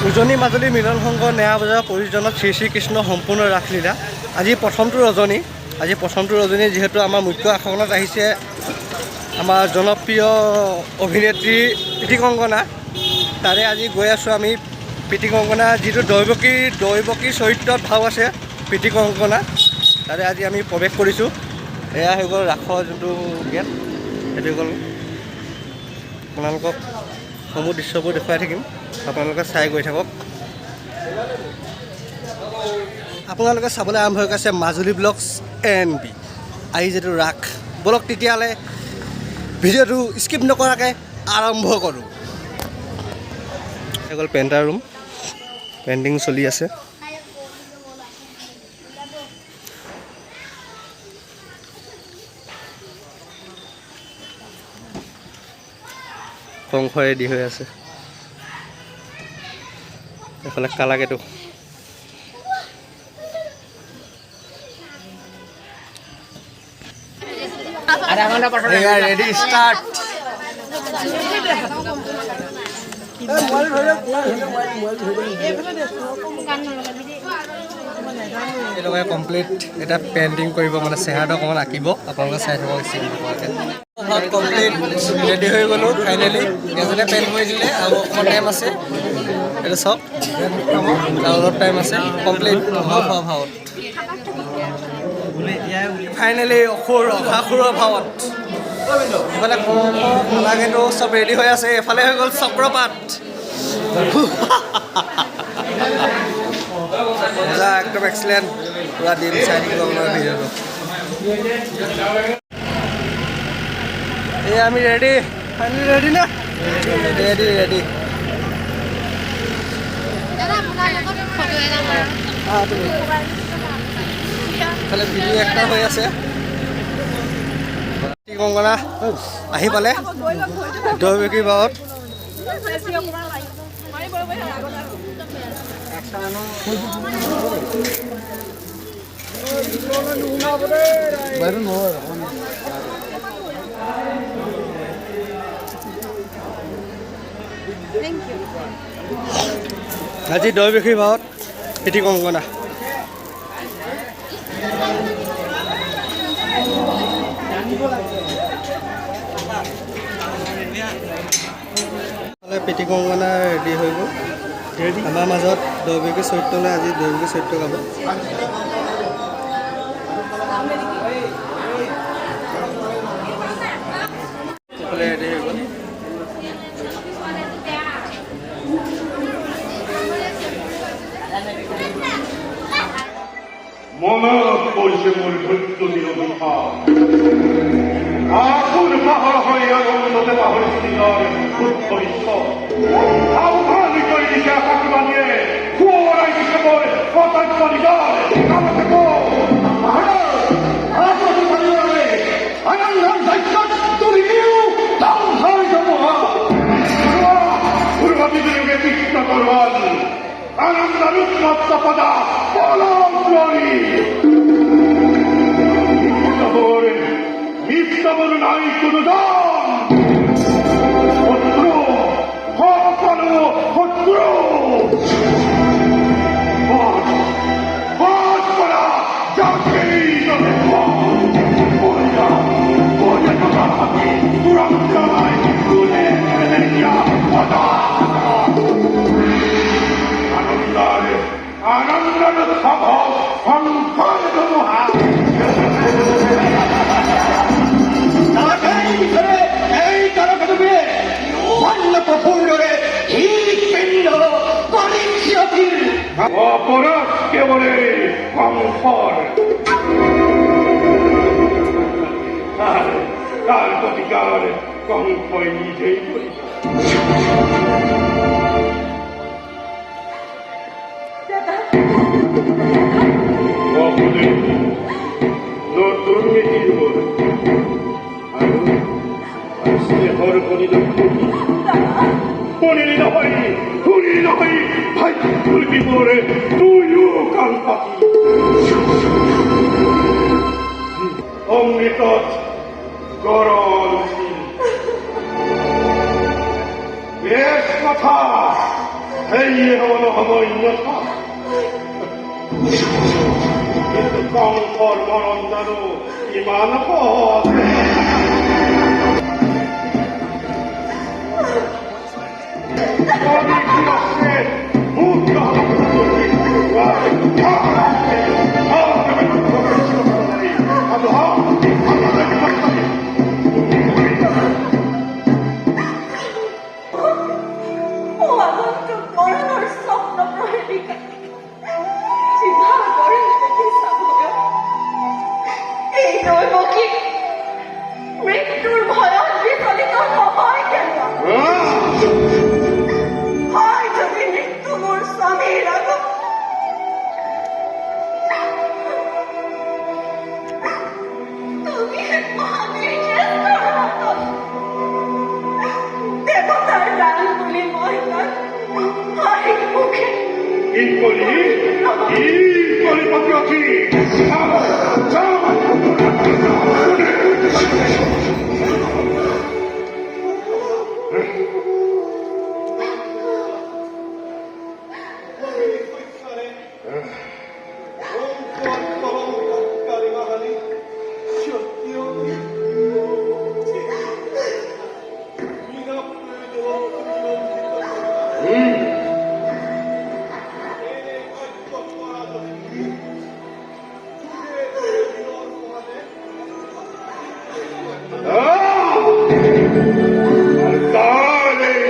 উজনি মাজুলী মিলন সংঘ নেয়া বজাৰ পৰিজনত শ্ৰী শ্ৰীকৃষ্ণ সম্পূৰ্ণ ৰাসলীলা আজি প্ৰথমটো ৰজনী যিহেতু আমাৰ মুখ্য আকৰ্ষণত আহিছে আমাৰ জনপ্ৰিয় অভিনেত্ৰী প্ৰীতি কংকনা। তাৰে আজি গৈ আছোঁ আমি প্ৰীতি কংকনা যিটো দৈৱকী চৰিত্ৰত ভাও আছে প্ৰীতি কংকনা, তাৰে আজি আমি প্ৰৱেশ কৰিছোঁ। এয়া হৈ গ'ল ৰাসৰ যোনটো গেট, সেইটো হৈ গ'ল। আপোনালোকক সমূহ দৃশ্যবোৰ দেখুৱাই থাকিম, আপোনালোকে চাই গৈ থাকক। আপোনালোকে চাবলৈ আৰম্ভ হৈ গৈছে মাজুলী ব্লগছ NB আজি যিটো ৰাস। বলক তেতিয়াহ'লে ভিডিঅ'টো স্কিপ নকৰাকৈ আৰম্ভ কৰোঁ। হৈ গ'ল পেইণ্টাৰ ৰুম, পেইণ্টিং চলি আছে। কংস ৰেডি হৈ আছে। এইফালে কালাকেটো ৰেডি ষ্টাৰ্ট। তেওঁলোকে কমপ্লিট এটা পেইণ্টিং কৰিব, মানে চেহেৰাটো অকণমান আঁকিব। আপোনালোকে চাই থ'ব কমপ্লিট ৰেডি হৈ গ'লোঁ ফাইনেলি। এজনে পেইণ্ট কৰি দিলে আৰু অকণমান টাইম আছে, এইটো চাওক আৰু অলপ টাইম আছে কমপ্লিট ভাৱত। ফাইনেলি অঘাসুৰৰ ভাৱত এইফালে কলাকেটো চব ৰেডি হৈ আছে। এইফালে হৈ গ'ল চক্ৰপাত। মজা, একদম এক্সিলেণ্ট, পুৰা দিন চাই থাকিব আপোনাৰ ভিডিঅ'টো। এই আমি ৰেডি, ফাইনেলি ৰেডি না? ৰেডি এইফালে ভিডিঅ' এক্টৰ হৈ আছে। প্ৰীতি কংকনা আহি পালে দৈৱকী ভাৱত। আজি দৈৱকী ভাৱত প্ৰীতি কংকনা। প্ৰীতি কংকনা ৰেডি হৈ গ'ল। আমাৰ মাজত দৈৱকী চৰিত্ৰলৈ আজি দৈৱকী চৰিত্ৰ গাব। ৰেডি হৈ গ'ল। মনত পৰিছে মোৰ ধৈৰ্য নিৰবিষা আকুল পাহৰ হৈ অনন্ততে পাহৰিছো নিজৰ শুদ্ধ ঈশ্বৰ। সাৱধান কৰি দিছে আকাশবাণীয়ে, সোঁৱৰাই দিছে মোৰ কৰ্তব্য নিজৰ কামতে আনন্দৰ দায়িত্বত তুলিও ধ্বংসৰ জমুহা পূৰ্ববিদুৰকে কৃষ্ণ কৰোৱাল আনন্দৰ উন্মত্ত পদা পলম কৰি মিথ্যাবোৰ নাই কোনো দাম। শত্ৰু সকলো শত্ৰু পৰা যাকেই আনন্দৰ উৎসৱ সংকৰ ধুমুহা এই তাৰকাদেবীয়ে প্ৰফুল্লৰে হৃৎপিণ্ড পৰিচ্ছতিৰ অপৰাধ কেবলে কংসৰ তাৰ প্ৰতিকাৰ কংসই নিজেই কৰি। নতুন নীতিৰ আৰু স্নেহৰ কণিত শুনিলি নহয় ভাগ্যৰ বিপৰে তুইও কাণ পাতি অমৃতত গৰল বেশ কথা সেয়ে হল অনন্যতা। কিন্তু কংসৰ মৰণ জানো ইমান পথ। অনন্ত মৰণৰ স্বপ্ন প্ৰহেলিকা চিন্তাৰ কৰে দেখিছা ভয় এই নৈমুখী মৃত্যুৰ ভয়ত বিচলিত নহয় কেনেকুৱা হয় যদি মৃত্যু মোৰ স্বামীৰ আগত তুমি মহাবীৰ জ্যেষ্ঠৰ হাতত দেৱতাৰ দান বুলি মই তাক হাঁহি মুখে কি কলি পাতি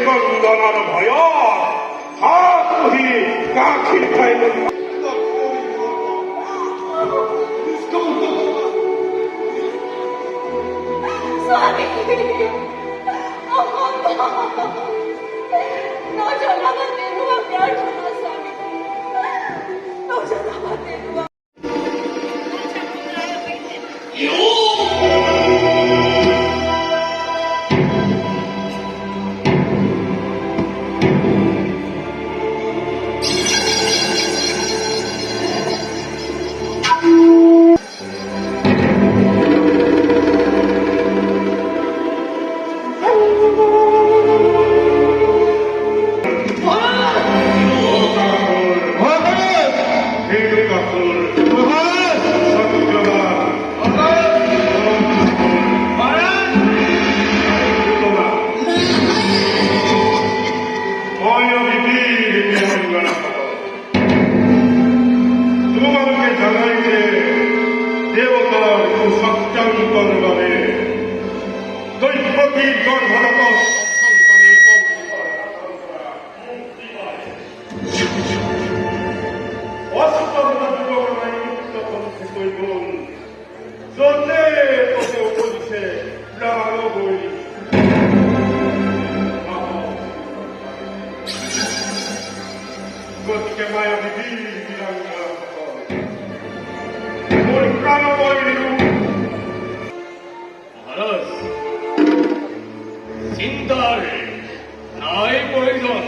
বন্দনাৰ ভয় হাত বহি কাঠি খাইল স্বামী নজনাবা তেনুৱা প্ৰাৰ্থনা স্বামী নজনাবা তেনুৱা তোমাকে জানাই যে দেবতার সত্যান্তর ভাবে দৈত্যকীর গর্ভরত অষ্টমতা যুগনাই মুক্ত পন্থে কৈবল যতে ততে উপদিশে প্রাণ বই গতিকে মায়াবী বীর বীরাঙ্গনা মোর প্রাণময় রূপ মহারাজ চিন্তার নাই প্রয়োজন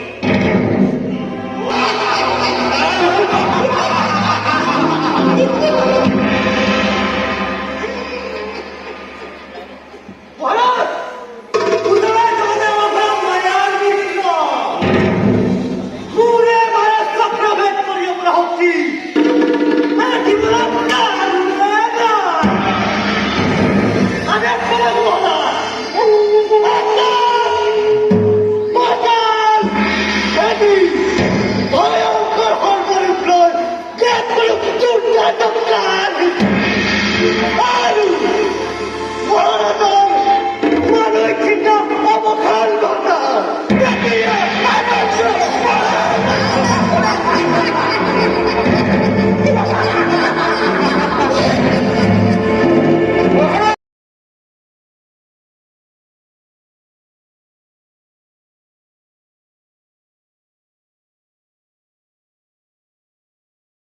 Happy!